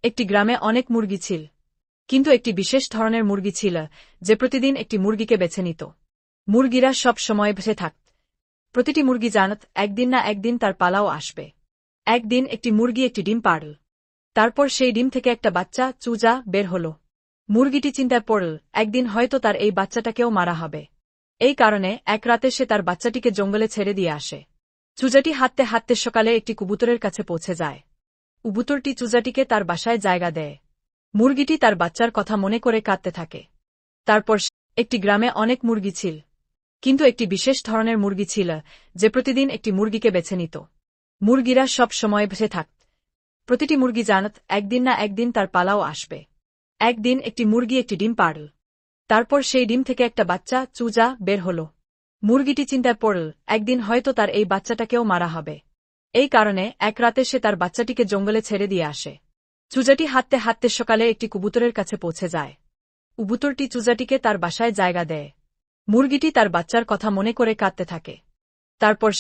একটি গ্রামে অনেক মুরগি ছিল, কিন্তু একটি বিশেষ ধরনের মুরগি ছিল যে প্রতিদিন একটি মুরগিকে বেছে নিত। মুরগিরা সব সময় বেঁচে থাকত। প্রতিটি মুরগি জানত একদিন না একদিন তার পালাও আসবে। একদিন একটি মুরগি একটি ডিম পাড়ল। তারপর সেই ডিম থেকে একটা বাচ্চা চুজা বের হল। মুরগিটি চিন্তায় পড়ল, একদিন হয়তো তার এই বাচ্চাটাকেও মারা হবে। এই কারণে এক রাতে সে তার বাচ্চাটিকে জঙ্গলে ছেড়ে দিয়ে আসে। চুজাটি হাঁটতে হাঁটতে সকালে একটি কবুতরের কাছে পৌঁছে যায়। কবুতরটি চুজাটিকে তার বাসায় জায়গা দেয়। মুরগিটি তার বাচ্চার কথা মনে করে কাঁদতে থাকে। তারপর একটি গ্রামে অনেক মুরগি ছিল, কিন্তু একটি বিশেষ ধরনের মুরগি ছিল যে প্রতিদিন একটি মুরগিকে বেছে নিত। মুরগিরা সব সময় বেঁচে থাকত। প্রতিটি মুরগি জানত একদিন না একদিন তার পালাও আসবে। একদিন একটি মুরগি একটি ডিম পাড়ল। তারপর সেই ডিম থেকে একটা বাচ্চা চুজা বের হল। মুরগিটি চিন্তায় পড়ল, একদিন হয়তো তার এই বাচ্চাটাকেও মারা হবে। এই কারণে এক রাতে সে তার বাচ্চাটিকে জঙ্গলে ছেড়ে দিয়ে আসে। চুজাটি হাঁটতে হাঁটতে সকালে একটি কবুতরের কাছে পৌঁছে যায়। কবুতরটি চুজাটিকে তার বাসায় জায়গা দেয়। মুরগিটি তার বাচ্চার কথা মনে করে কাঁদতে থাকে। তারপর